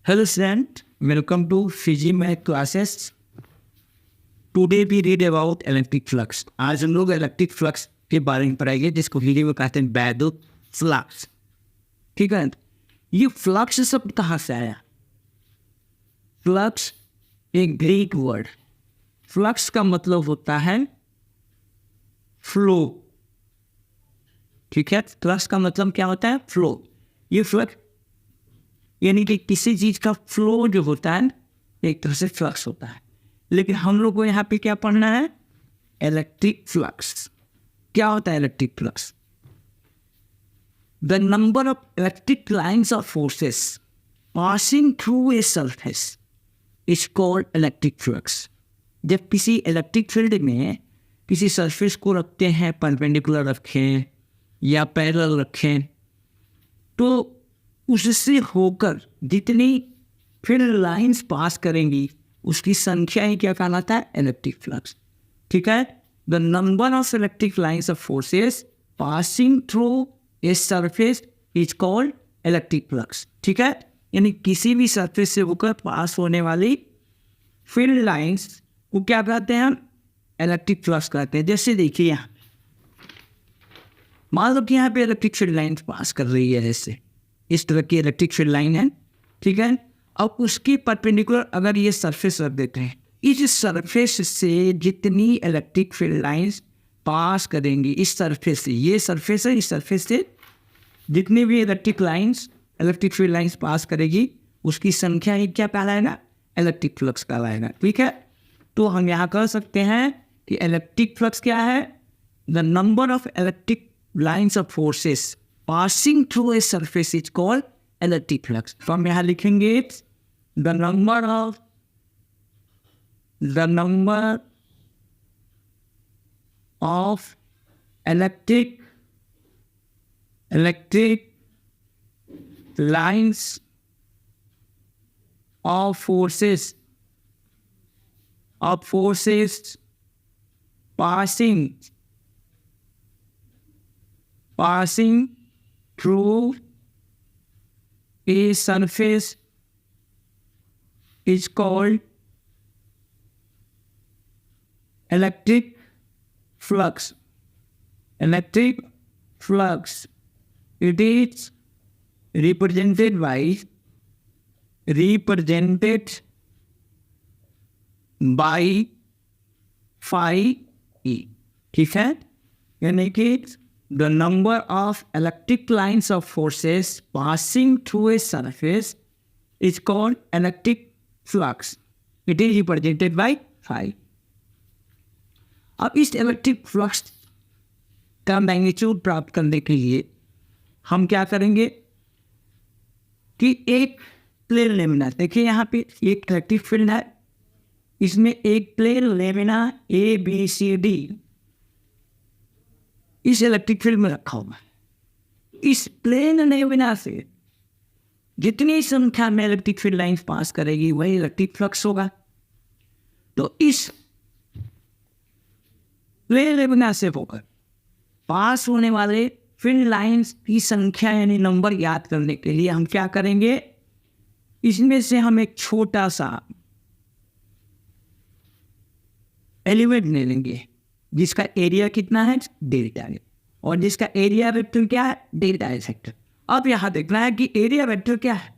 Hello student, welcome to Fiji Math classes. Today we read about electric flux. आज हम लोग electric flux के बारे में पढ़ाएंगे जिसको हिंदी में कहते हैं वैद्युत फ्लक्स. ठीक है, ये फ्लक्स शब्द कहाँ से आया? फ्लक्स एक ग्रीक वर्ड. फ्लक्स का मतलब होता है फ्लो. ठीक है, फ्लक्स का मतलब क्या होता है? फ्लो. ये फ्लक्स यानी कि किसी चीज का फ्लो जो होता है एक तरह से फ्लक्स होता है. लेकिन हम लोग को यहाँ पे क्या पढ़ना है? Electric flux. क्या होता है electric flux? The number of electric lines of forces passing through a surface is called electric flux. जब किसी इलेक्ट्रिक फील्ड में किसी सरफेस को रखते हैं, परपेंडिकुलर रखें या पैरेलल रखें, तो उससे होकर जितनी फील्ड लाइंस पास करेंगी उसकी संख्या ही क्या कहलाता है? Electric flux. ठीक है, the number of electric lines of forces passing through a surface is called electric flux. ठीक है, यानी किसी भी सरफेस से होकर पास होने वाली फील्ड लाइंस को क्या कहते हैं? हम इलेक्ट्रिक फ्लक्स कहते हैं. जैसे देखिए यहाँ मान लो कि यहाँ पे इलेक्ट्रिक फील्ड लाइन पास कर रही है, ऐसे इस तरह की इलेक्ट्रिक फील्ड लाइन है. ठीक है, अब उसकी परपेंडिकुलर अगर ये सरफेस रख देते हैं, इस सरफेस से जितनी इलेक्ट्रिक फील्ड लाइंस पास करेंगी इस सरफेस से, ये सरफेस है, इस सरफेस से जितनी भी इलेक्ट्रिक फील्ड लाइंस पास करेगी उसकी संख्या ही क्या कहलाएगा? इलेक्ट्रिक फ्लक्स कहलाएगा. ठीक है, तो हम यहाँ कह सकते हैं कि इलेक्ट्रिक फ्लक्स क्या है? The number of electric lines of forces passing through a surface is called electric flux. तो हम यहाँ लिखेंगे the number of electric lines of forces passing through a surface is called electric flux. Electric flux. It is represented by phi e. ठीक है, यानी कि the number of electric lines of forces passing through a surface is called electric flux. It is represented by phi. अब इस electric flux का magnitude प्राप्त करने के लिए हम क्या करेंगे कि एक प्लेन लेना. देखिए यहाँ पे एक इलेक्ट्रिक फील्ड है, इसमें एक प्लेन लेना ABCD इस इलेक्ट्रिक फील्ड में रखा हुआ है. इस प्लेन लेविना से जितनी संख्या में इलेक्ट्रिक फील्ड लाइंस पास करेगी वही इलेक्ट्रिक फ्लक्स होगा. तो इस प्लेन लेविना से होकर पास होने वाले फील्ड लाइंस की संख्या यानी नंबर याद करने के लिए हम क्या करेंगे? इसमें से हम एक छोटा सा एलिमेंट ले लेंगे जिसका एरिया कितना है? डेल्टा है, और जिसका एरिया वेक्टर क्या है? डेल्टा है सेक्टर. अब यहां देखना है कि एरिया वेक्टर क्या है.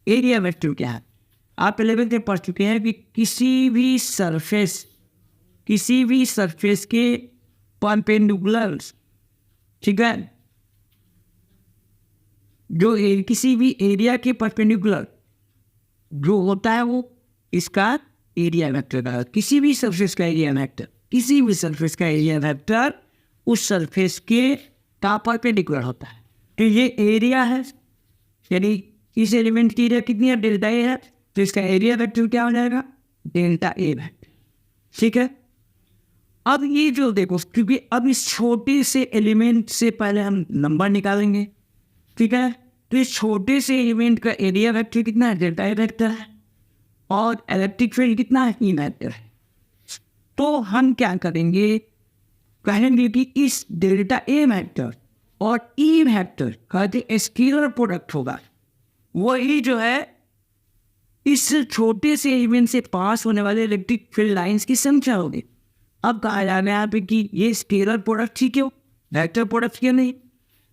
एरिया वेक्टर क्या है? आप 11th में पढ़ चुके हैं कि किसी भी सरफेस के परपेंडिकुलर, ठीक है, जो किसी भी एरिया के परपेंडिकुलर जो होता है वो इसका एरिया वेक्टर है. किसी भी सरफेस का एरिया वेक्टर उस सरफेस के परपेंडिकुलर होता है. तो ये एरिया है, यानी इस एलिमेंट की एरिया कितनी है? डेल्टा ए है, तो इसका एरिया वेक्टर क्या हो जाएगा? Delta A vector. ठीक है, अब ये जो देखो, क्योंकि अब इस छोटे से एलिमेंट से पहले हम नंबर निकालेंगे. ठीक है, तो इस छोटे से एलिमेंट का एरिया वेक्टर कितना है? डेल्टा ए वेक्टर है, और इलेक्ट्रिक फील्ड कितना है? ई वेक्टर है. तो हम क्या करेंगे? कहेंगे कि इस डेल्टा ए वेक्टर और ई वेक्टर का जो स्केलर प्रोडक्ट होगा वही जो है इस छोटे से एलिमेंट से पास होने वाले इलेक्ट्रिक फील्ड लाइंस की संख्या होगी। अब कहा जा रहा है यहाँ पे कि ये स्केलर प्रोडक्ट ही क्यों, वेक्टर प्रोडक्ट क्यों नहीं?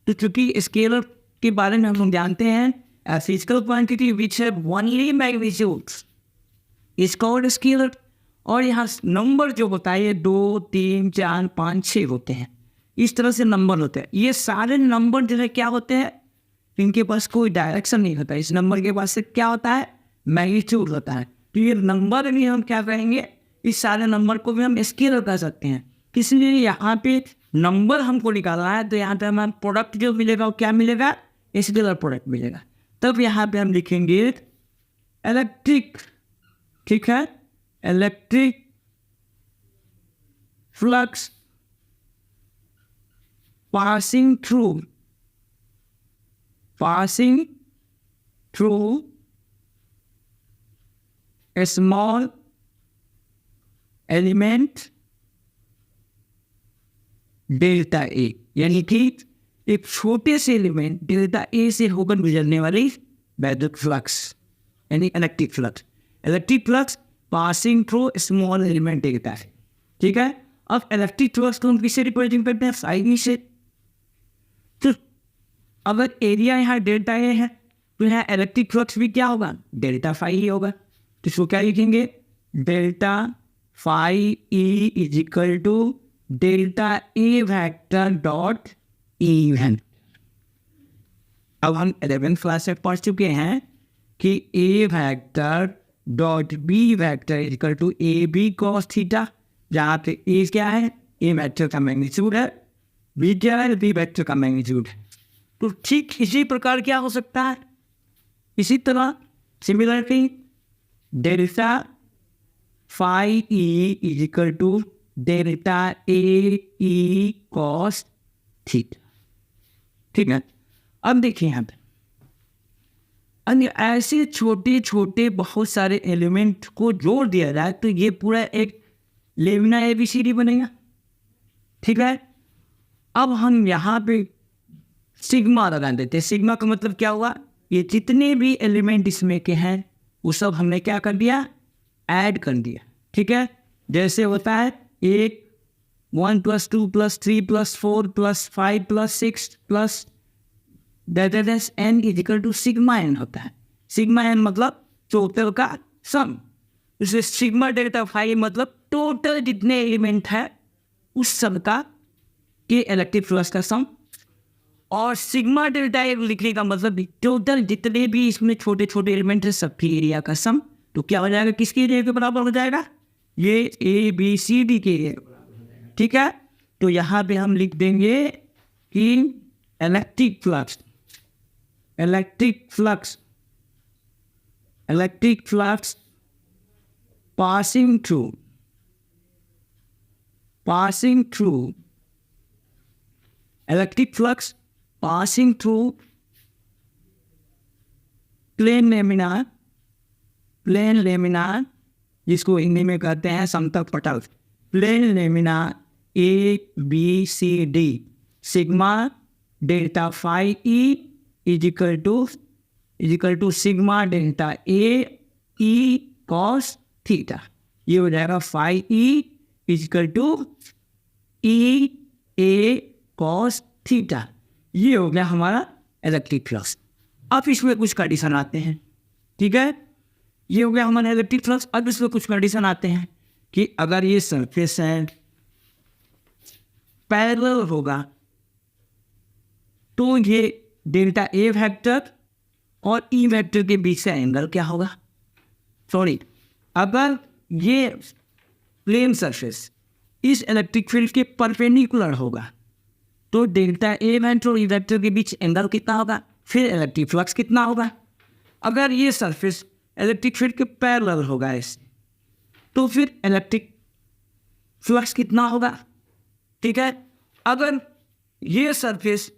तो चूंकि स्केलर के बारे में हम लोग जानते हैं a physical quantity which have only magnitudes is called scalar। और यहाँ नंबर जो होता है ये 2, 3, 4, 5, 6 होते हैं, इस तरह से नंबर होते हैं। ये सारे नंबर जो है क्या होते हैं, इनके पास कोई डायरेक्शन नहीं होता। इस नंबर के पास से क्या होता है, मैग्नीट्यूड होता है। तो ये नंबर भी हम क्या कहेंगे, इस सारे नंबर को भी हम स्केलर कर सकते हैं। इसलिए यहाँ पे नंबर हमको निकालना है तो यहाँ पे हमारा प्रोडक्ट जो मिलेगा वो क्या मिलेगा, स्केलर प्रोडक्ट मिलेगा। तब यहाँ पे हम लिखेंगे इलेक्ट्रिक, ठीक है, electric flux passing through a small element delta A, यानी कि एक छोटे से एलिमेंट डेल्टा ए से होकर गुजरने वाली वैद्युत फ्लक्स यानी electric flux. Electric flux passing through small element delta है, ठीक है। अब इलेक्ट्रिक फ्लक्स को हम किससे रिप्रेजेंट करते हैं, फाई से। तो अगर एरिया यहाँ डेल्टा ए है तो यहाँ इलेक्ट्रिक फ्लक्स भी क्या होगा, डेल्टा फाई ही होगा। तो इसको क्या लिखेंगे, delta phi E is equal to delta A vector dot E vector. अब हम 11th क्लास में पढ़ चुके हैं कि A vector dot B vector is equal to A B cos theta, जहाँ पे ए क्या है, ए वेक्टर का मैग्नीट्यूड है, बी क्या है, बी वेक्टर का मैग्नीट्यूड है। तो ठीक इसी प्रकार क्या हो सकता है, इसी तरह similarly delta phi E is equal to delta A E cos theta, ठीक है। अब देखिए यहाँ पे अन्य ऐसे छोटे छोटे बहुत सारे एलिमेंट को जोड़ दिया जाए तो ये पूरा एक लेविना एबीसीडी बनेगा, ठीक है। अब हम यहाँ पे सिग्मा लगा देते हैं। सिग्मा का मतलब क्या हुआ, ये जितने भी एलिमेंट इसमें के हैं वो सब हमने क्या कर दिया, ऐड कर दिया, ठीक है। जैसे होता है 1 + 2 + 3 + 4 + 5 + 6 plus n is equal to sigma n होता है। सिग्मा n मतलब टोटल का सम। जैसे सिग्मा डेल्टा फाई मतलब टोटल जितने एलिमेंट है उस सब का के इलेक्ट्रिक फ्लक्स का सम। और सिग्मा डेल्टा ए लिखने का मतलब टोटल जितने भी इसमें छोटे छोटे एलिमेंट है सबकी एरिया का सम। तो क्या हो जाएगा, किसके एरिया के बराबर हो जाएगा, ये ए बी सी डी के एरिया के बराबर हो जाएगा, ठीक है। तो यहाँ पे हम लिख देंगे कि electric flux passing through plane laminar जिसको हिंदी में कहते हैं समतल पटल, plane laminar A B C D, sigma delta phi E is equal to sigma delta A E cos theta. ये हो जाएगा phi E is equal to E A cos theta. ये हो गया हमारा इलेक्ट्रिक फ्लक्स। अब इसमें कुछ कंडीशन आते हैं, ठीक है। ये हो गया हमारा इलेक्ट्रिक फ्लक्स। अब इसमें कुछ कंडीशन आते हैं कि अगर ये सरफेस है पैरेलल होगा तो ये डेल्टा ए वेक्टर और ई वेक्टर के बीच से एंगल क्या होगा, सॉरी, अगर ये प्लेन सरफेस इस इलेक्ट्रिक फील्ड के परपेंडिकुलर होगा तो डेल्टा ए वेक्टर और ई वेक्टर के बीच एंगल कितना होगा, फिर इलेक्ट्रिक फ्लक्स कितना होगा। अगर ये सरफेस इलेक्ट्रिक फील्ड के पैरेलल होगा इससे तो फिर इलेक्ट्रिक फ्लक्स कितना होगा, ठीक है। अगर ये सरफेस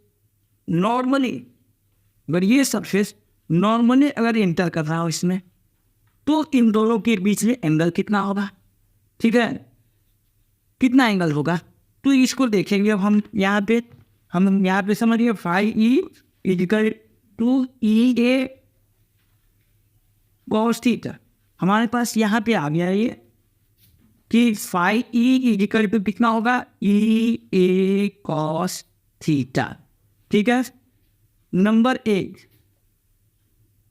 नॉर्मली अगर इंटर कर रहा हो इसमें तो इन दोनों के बीच में एंगल कितना होगा, ठीक है, कितना एंगल होगा। तो इसको देखेंगे अब हम यहाँ पे समझिए phi E is equal to E A cos theta. हमारे पास यहाँ पे आ गया ये कि फाई ई इक्वल टू कितना होगा, ई ए कॉस थीटा। ठीक है। Number 8,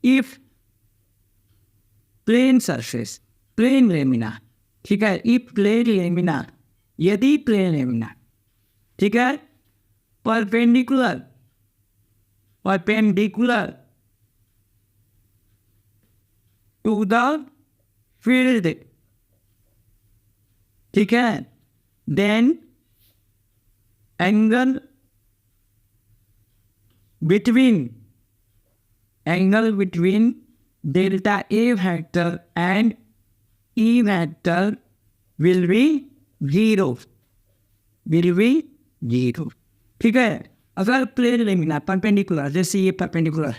if plane surface, plane lamina, ठीक है, इफ प्लेन लेमिना, यदि प्लेन लेमिना, ठीक है, परपेंडिकुलर टू द फील्ड, ठीक है, then angle between delta A vector and E vector will be zero, ठीक है। अगर प्लेन लेमिना परपेंडिकुलर, जैसे ये परपेंडिकुलर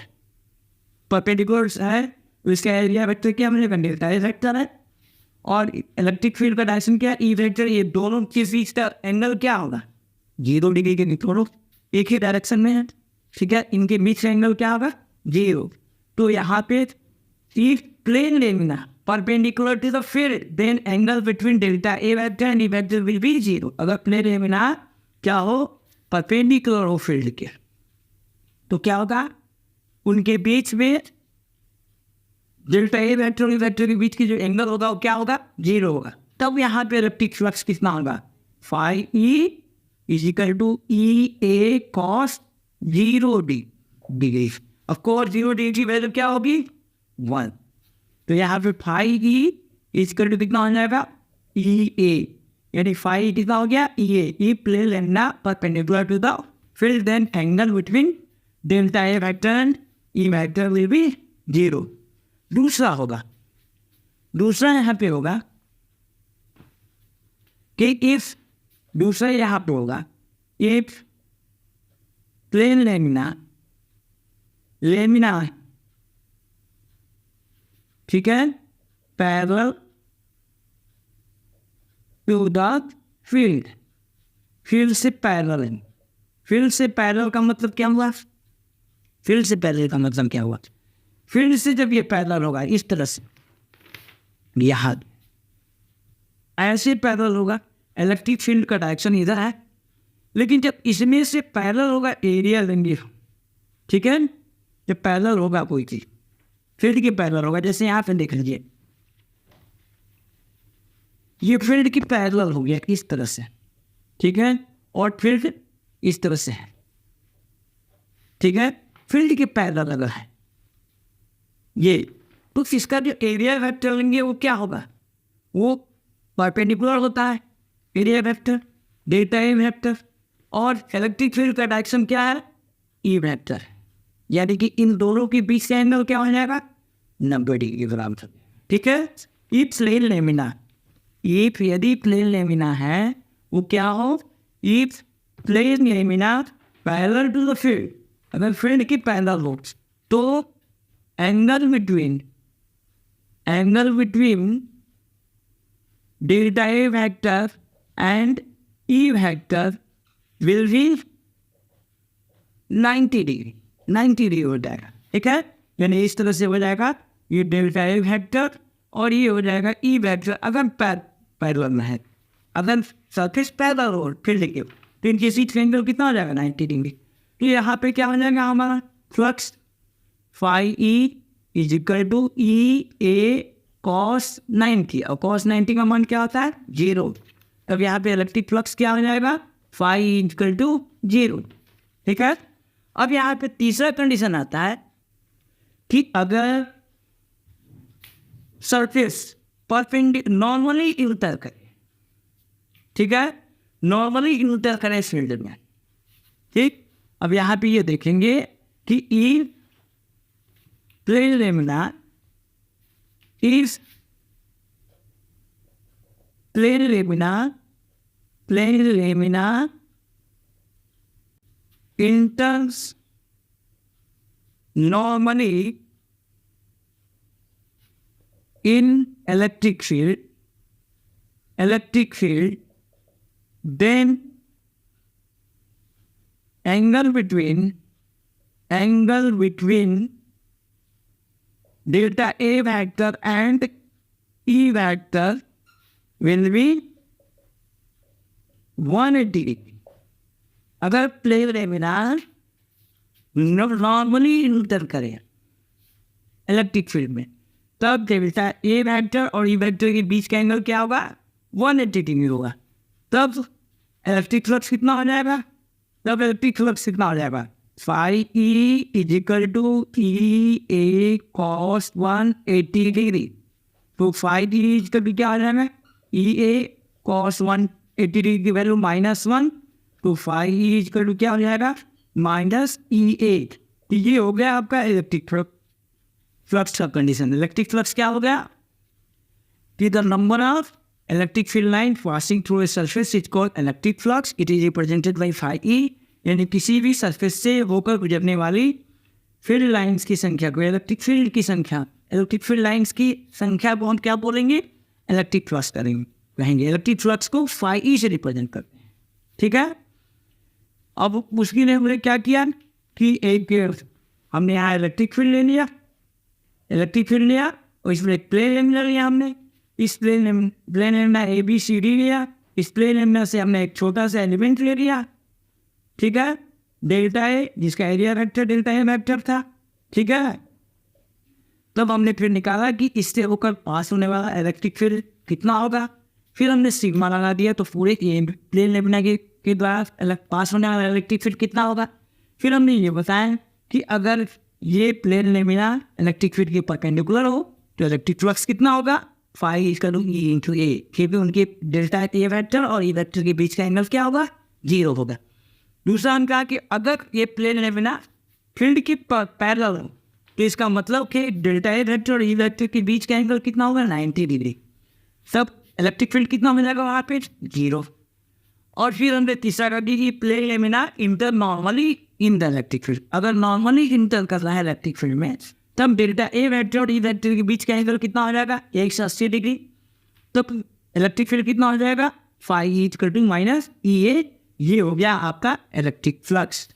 है, इसका एरिया वेक्टर क्या मिलेगा, डेल्टा ए वेक्टर है, और इलेक्ट्रिक फील्ड का डायरेक्शन क्या है, ई वेक्टर। ये दोनों के बीच का एंगल क्या होगा, 0 डिग्री के दोनों एक ही डायरेक्शन में है, ठीक है, इनके बीच का एंगल क्या होगा, 0। तो यहाँ पे if plane lamina perpendicular to the field then angle between delta A vector and E vector will be 0। अगर प्लेन लेमिना क्या हो, परपेंडिकुलर हो फील्ड के, तो क्या होगा, उनके बीच में डेल्टा ए वेक्टर और ई वेक्टर के बीच की जो एंगल होगा वो क्या होगा, 0 होगा। तब यहाँ पे इलेक्ट्रिक फ्लक्स कितना होगा, phi E is equal to E A cos 0 degree. Of course 0 degree की वैल्यू क्या होगी, 1। तो यहाँ पे phi E is equal to कितना हो जाएगा, ई ए, यानी फाई कितना हो गया, E A. E plane lamina perpendicular to the field then angle between delta A vector and E vector will be 0। दूसरा यहाँ पे होगा कि इफ दूसरा यहाँ पे होगा, इफ प्लेन लेमिना ठीक है, parallel to the field, field से पैरेलल है। फील्ड से पैरेलल का मतलब क्या हुआ, फील्ड से जब ये पैरेलल होगा इस तरह से, यहाँ ऐसे पैरेलल होगा, इलेक्ट्रिक फील्ड का डायरेक्शन इधर है, लेकिन जब इसमें से पैरेलल होगा एरिया लेंगे, ठीक है, जब पैरेलल होगा कोई चीज फील्ड के पैरेलल होगा, जैसे यहाँ पे देख लीजिए ये फील्ड की पैरेलल हो गया इस तरह से, ठीक है, और फील्ड इस तरह से है, ठीक है, फील्ड के पैरेलल अगर है ये, तो इसका जो एरिया वेक्टर लेंगे वो क्या होगा, वो परपेंडिकुलर होता है area vector delta A vector, और इलेक्ट्रिक फील्ड का डायरेक्शन क्या है, ई वेक्टर, यानी कि इन दोनों के बीच का एंगल क्या हो जाएगा, 90 डिग्री के बराबर, ठीक है। इफ यदि प्लेन लेमिना है वो क्या हो, if plane lamina parallel to the field, अगर फील्ड की पैरेलल हो तो angle between delta A vector and E vector will be 90 degree हो जाएगा, ठीक है, यानी इस तरह से हो जाएगा, ये डेल्टा ए वेक्टर और ये हो जाएगा ई वेक्टर। अगर पैरेलल में है, अगर सरफेस पैरेलल हो फील्ड के, तो इनके बीच एंगल कितना हो जाएगा, 90 डिग्री। तो यहाँ पे क्या हो जाएगा हमारा flux, phi E is equal to E A cos 90, और कॉस 90 का मान क्या होता है, 0। तब यहाँ पे इलेक्ट्रिक फ्लक्स क्या हो जाएगा, फाई इज इक्वल टू 0, ठीक है। अब यहाँ पे तीसरा कंडीशन आता है कि अगर सरफेस नॉर्मली इंटर करे, ठीक है, नॉर्मली इंटर करे फील्ड में, ठीक। अब यहाँ पे ये देखेंगे कि if plane lamina enters normally in electric field, then angle between delta A vector and E vector will be 180 degree. अगर प्लेन लेमिनार नॉर्मली इंटर करें इलेक्ट्रिक फील्ड में, तब डेल्टा ए वेक्टर और ई वेक्टर के बीच का angle क्या होगा? 180 degree होगा। तब इलेक्ट्रिक फ्लक्स कितना हो जाएगा? Phi E is equal to E A cos 180 degree. तो फाई ई इज कभी क्या हो जाएगा? ई ए कॉस 180 डिग्री की वैल्यू -1, तो phi E is equal to क्या हो जाएगा? -E8। तो ये हो गया आपका इलेक्ट्रिक फ्लक्स का कंडीशन। इलेक्ट्रिक फ्लक्स क्या हो गया? कि the number of electric field line passing through a surface is called electric flux. It is represented by phi E, यानी किसी भी सरफेस से होकर गुजरने वाली फील्ड लाइंस की संख्या को इलेक्ट्रिक फील्ड की संख्या, इलेक्ट्रिक फील्ड लाइंस की संख्या को हम क्या बोलेंगे? इलेक्ट्रिक फ्लक्स कहेंगे। इलेक्ट्रिक फ्लक्स को फाई ई से रिप्रेजेंट करते हैं। ठीक है। अब उसकी ने हमने क्या किया कि एक हमने यहाँ इलेक्ट्रिक फील्ड ले लिया, और इसमें एक प्लेन लेमिनर लिया हमने। इस प्लेन लेमिनर ABCD लिया। इस प्लेन लेमिनर से हमने एक छोटा सा एलिमेंट ले लिया। ठीक है। डेल्टा ए, जिसका area vector delta A vector था। ठीक है। तब हमने फिर निकाला कि इससे होकर पास होने वाला इलेक्ट्रिक फील्ड कितना होगा। फिर हमने सिग्मा लगा दिया, तो पूरे प्लेन लेमिनर के द्वारा पास होने वाला इलेक्ट्रिक फील्ड कितना होगा। फिर हमने ये बताया कि अगर ये प्लेन लेमिनर इलेक्ट्रिक फील्ड के परपेंडिकुलर हो तो इलेक्ट्रिक फ्लक्स कितना होगा? Phi equal to E into A, क्योंकि उनके डेल्टा ए वेक्टर और ई वेक्टर के बीच का एंगल क्या होगा? 0 होगा। दूसरा हम कहा कि अगर ये प्लेन लेमिनर फील्ड के पैरेलल हो तो इसका मतलब कि डेल्टा ए वेक्टर और ई वेक्टर के बीच का एंगल कितना होगा? 90 डिग्री। सब इलेक्ट्रिक फील्ड कितना मिलेगा वहाँ पे? 0। और फिर हमने तीसरा कर दी कि plane laminar enter normally in the electric field. अगर नॉर्मली इंटर कर रहा है इलेक्ट्रिक फील्ड में, तब डेल्टा ए वेक्टर और ई वेक्टर के बीच का एंगल कितना हो जाएगा? 180 डिग्री। तब इलेक्ट्रिक फील्ड कितना हो जाएगा? Phi E equal to -E8। ये हो गया आपका इलेक्ट्रिक फ्लक्स।